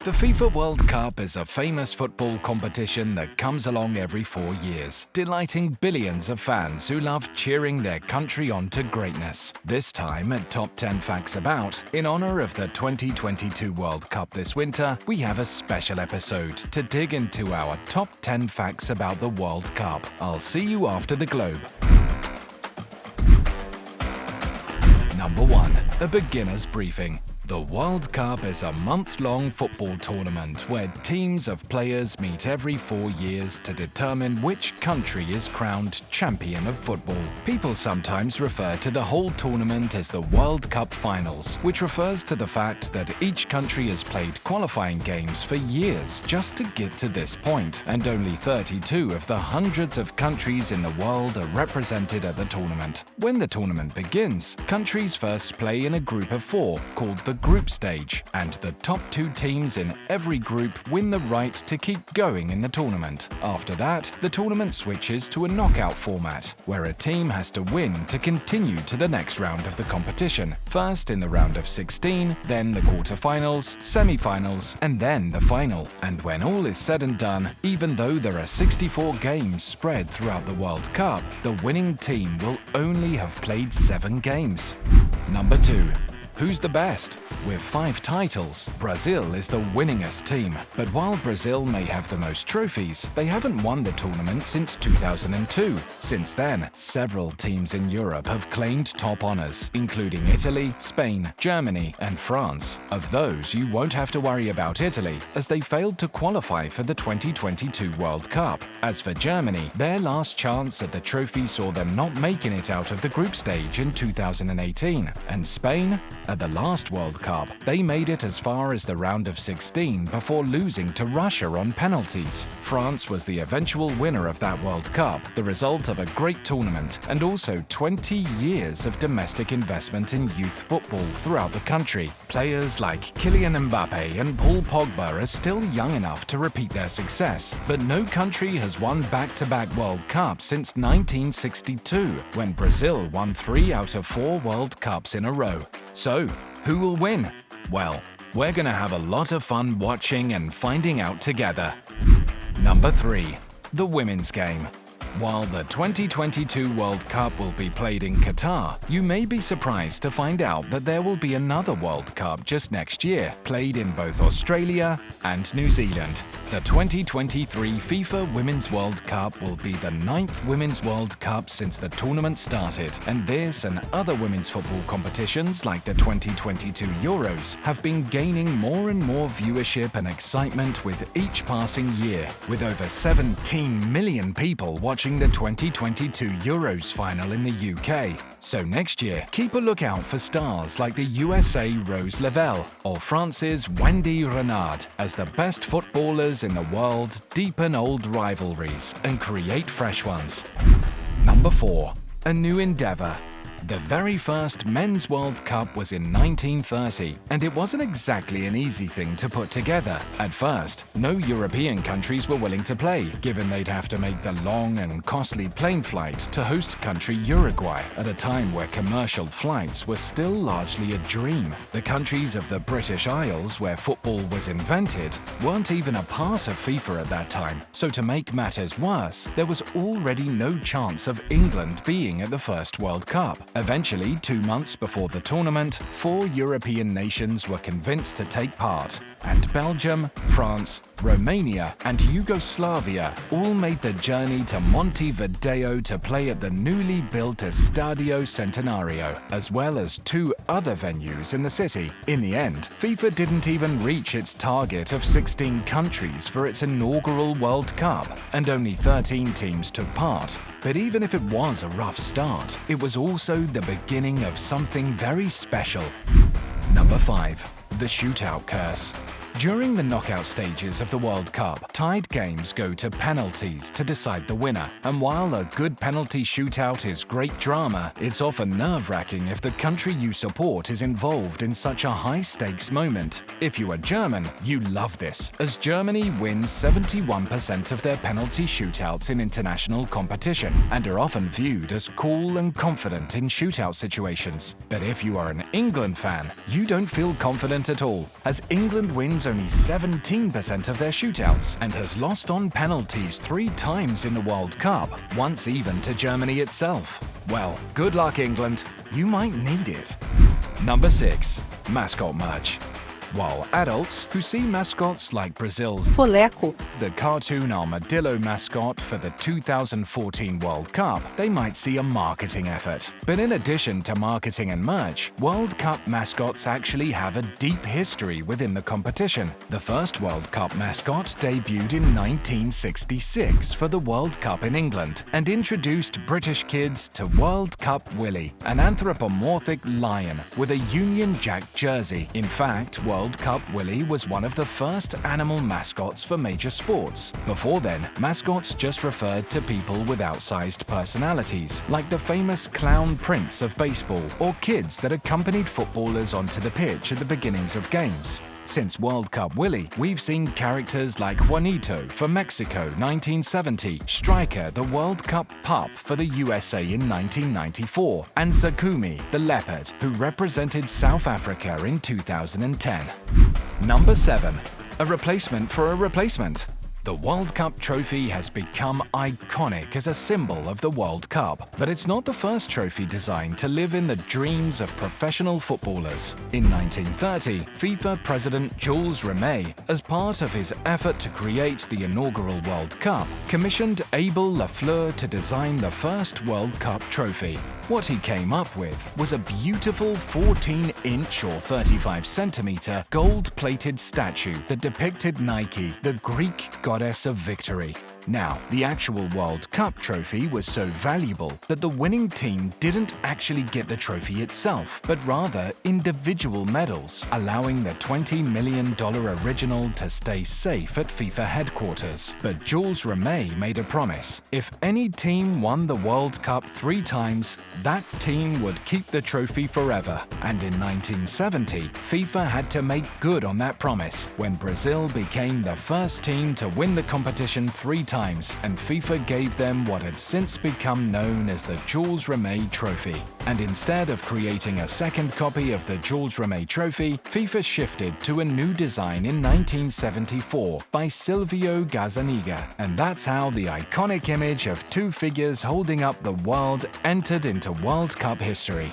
The FIFA World Cup is a famous football competition that comes along every 4 years, delighting billions of fans who love cheering their country on to greatness. This time at Top 10 Facts About, in honor of the 2022 World Cup this winter, we have a special episode to dig into our top 10 facts about the World Cup. I'll see you after the globe. Number 1. A beginner's briefing. The World Cup is a month-long football tournament where teams of players meet every 4 years to determine which country is crowned champion of football. People sometimes refer to the whole tournament as the World Cup Finals, which refers to the fact that each country has played qualifying games for years just to get to this point, and only 32 of the hundreds of countries in the world are represented at the tournament. When the tournament begins, countries first play in a group of 4, called the group stage, and the top 2 teams in every group win the right to keep going in the tournament. After that, the tournament switches to a knockout format, where a team has to win to continue to the next round of the competition. First in the round of 16, then the quarterfinals, semi-finals, and then the final. And when all is said and done, even though there are 64 games spread throughout the World Cup, the winning team will only have played 7 games. Number 2. Who's the best? With 5 titles, Brazil is the winningest team. But while Brazil may have the most trophies, they haven't won the tournament since 2002. Since then, several teams in Europe have claimed top honors, including Italy, Spain, Germany, and France. Of those, you won't have to worry about Italy, as they failed to qualify for the 2022 World Cup. As for Germany, their last chance at the trophy saw them not making it out of the group stage in 2018. And Spain? At the last World Cup, they made it as far as the round of 16 before losing to Russia on penalties. France was the eventual winner of that World Cup, the result of a great tournament and also 20 years of domestic investment in youth football throughout the country. Players like Kylian Mbappe and Paul Pogba are still young enough to repeat their success, but no country has won back-to-back World Cups since 1962, when Brazil won 3 out of 4 World Cups in a row. So, who will win? Well, we're gonna have a lot of fun watching and finding out together. Number 3. The women's game. While the 2022 World Cup will be played in Qatar, you may be surprised to find out that there will be another World Cup just next year, played in both Australia and New Zealand. The 2023 FIFA Women's World Cup will be the 9th Women's World Cup since the tournament started, and this and other women's football competitions like the 2022 Euros have been gaining more and more viewership and excitement with each passing year, with over 17 million people watching the 2022 Euros final in the UK. So next year, keep a lookout for stars like the USA Rose Lavelle or France's Wendy Renard as the best footballers in the world deepen old rivalries and create fresh ones. Number 4. A new endeavor. The very first Men's World Cup was in 1930, and it wasn't exactly an easy thing to put together. At first, no European countries were willing to play, given they'd have to make the long and costly plane flight to host country Uruguay, at a time where commercial flights were still largely a dream. The countries of the British Isles, where football was invented, weren't even a part of FIFA at that time, so to make matters worse, there was already no chance of England being at the first World Cup. Eventually, 2 months before the tournament, 4 European nations were convinced to take part, and Belgium, France, Romania, and Yugoslavia all made the journey to Montevideo to play at the newly built Estadio Centenario, as well as 2 other venues in the city. In the end, FIFA didn't even reach its target of 16 countries for its inaugural World Cup, and only 13 teams took part. But even if it was a rough start, it was also the beginning of something very special. Number 5. The shootout curse. During the knockout stages of the World Cup, tied games go to penalties to decide the winner. And while a good penalty shootout is great drama, it's often nerve-wracking if the country you support is involved in such a high-stakes moment. If you are German, you love this, as Germany wins 71% of their penalty shootouts in international competition and are often viewed as cool and confident in shootout situations. But if you are an England fan, you don't feel confident at all, as England wins wins only 17% of their shootouts and has lost on penalties 3 times in the World Cup, once even to Germany itself. Well, good luck, England. You might need it. Number 6. Mascot merch. While adults who see mascots like Brazil's Foleco, the cartoon armadillo mascot for the 2014 World Cup, they might see a marketing effort. But in addition to marketing and merch, World Cup mascots actually have a deep history within the competition. The first World Cup mascot debuted in 1966 for the World Cup in England and introduced British kids to World Cup Willie, an anthropomorphic lion with a Union Jack jersey. In fact, World Cup Willie was one of the first animal mascots for major sports. Before then, mascots just referred to people with outsized personalities, like the famous Clown Prince of baseball, or kids that accompanied footballers onto the pitch at the beginnings of games. Since World Cup Willie, we've seen characters like Juanito for Mexico 1970, Striker the World Cup pup for the USA in 1994, and Zakumi the leopard, who represented South Africa in 2010. Number 7. A replacement for a replacement. The World Cup trophy has become iconic as a symbol of the World Cup, but it's not the first trophy designed to live in the dreams of professional footballers. In 1930, FIFA President Jules Rimet, as part of his effort to create the inaugural World Cup, commissioned Abel Lafleur to design the first World Cup trophy. What he came up with was a beautiful 14-inch or 35-centimeter gold-plated statue that depicted Nike, the Greek goddess of victory. Now, the actual World Cup trophy was so valuable that the winning team didn't actually get the trophy itself, but rather individual medals, allowing the $20 million original to stay safe at FIFA headquarters. But Jules Rimet made a promise. If any team won the World Cup 3 times, that team would keep the trophy forever. And in 1970, FIFA had to make good on that promise when Brazil became the first team to win the competition 3 times, and FIFA gave them what had since become known as the Jules Rimet Trophy. And instead of creating a second copy of the Jules Rimet Trophy, FIFA shifted to a new design in 1974 by Silvio Gazzaniga, and that's how the iconic image of 2 figures holding up the world entered into World Cup history.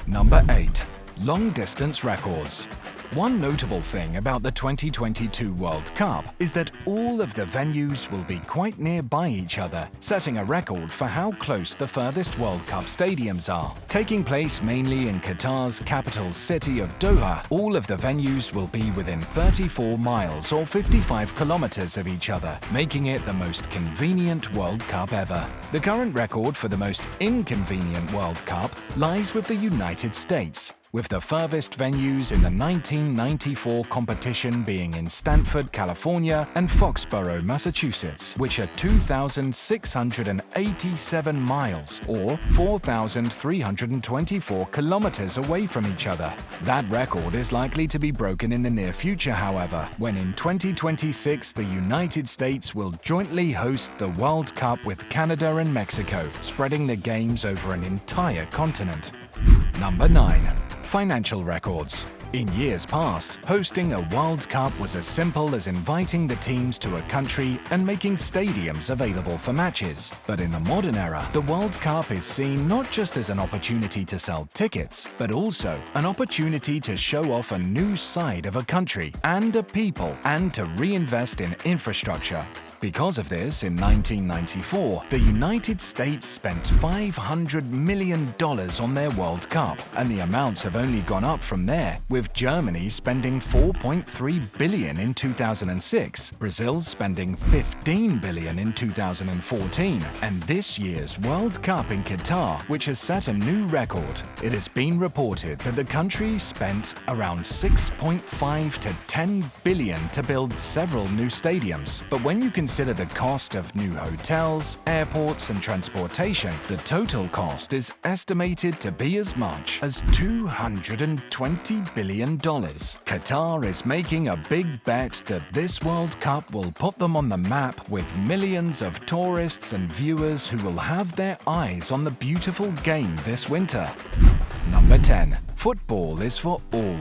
Number 8. Long-distance records. One notable thing about the 2022 World Cup is that all of the venues will be quite nearby each other, setting a record for how close the furthest World Cup stadiums are. Taking place mainly in Qatar's capital city of Doha, all of the venues will be within 34 miles or 55 kilometers of each other, making it the most convenient World Cup ever. The current record for the most inconvenient World Cup lies with the United States, with the furthest venues in the 1994 competition being in Stanford, California and Foxborough, Massachusetts, which are 2,687 miles or 4,324 kilometers away from each other. That record is likely to be broken in the near future, however, when in 2026 the United States will jointly host the World Cup with Canada and Mexico, spreading the games over an entire continent. Number 9. Financial records. In years past, hosting a World Cup was as simple as inviting the teams to a country and making stadiums available for matches. But in the modern era, the World Cup is seen not just as an opportunity to sell tickets, but also an opportunity to show off a new side of a country and a people, and to reinvest in infrastructure. Because of this, in 1994, the United States spent $500 million on their World Cup, and the amounts have only gone up from there, with Germany spending $4.3 billion in 2006, Brazil spending $15 billion in 2014, and this year's World Cup in Qatar, which has set a new record. It has been reported that the country spent around $6.5 to $10 billion to build several new stadiums, but when you consider the cost of new hotels, airports and transportation, the total cost is estimated to be as much as $220 billion. Qatar is making a big bet that this World Cup will put them on the map, with millions of tourists and viewers who will have their eyes on the beautiful game this winter. Number 10. Football is for all.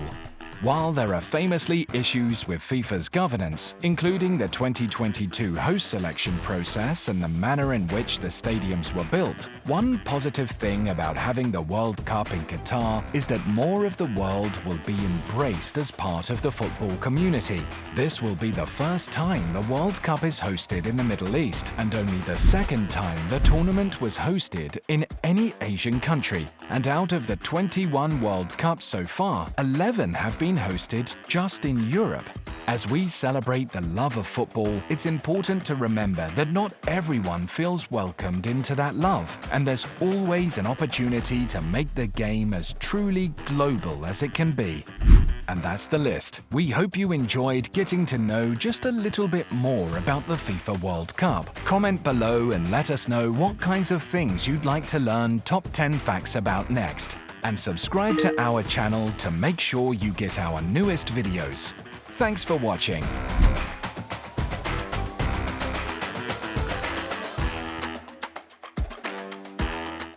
While there are famously issues with FIFA's governance, including the 2022 host selection process and the manner in which the stadiums were built, one positive thing about having the World Cup in Qatar is that more of the world will be embraced as part of the football community. This will be the first time the World Cup is hosted in the Middle East, and only the second time the tournament was hosted in any Asian country. And out of the 21 World Cups so far, 11 have been hosted just in Europe. As we celebrate the love of football, it's important to remember that not everyone feels welcomed into that love, and there's always an opportunity to make the game as truly global as it can be. And that's the list. We hope you enjoyed getting to know just a little bit more about the FIFA World Cup. Comment below and let us know what kinds of things you'd like to learn top 10 facts about next. And subscribe to our channel to make sure you get our newest videos. Thanks for watching.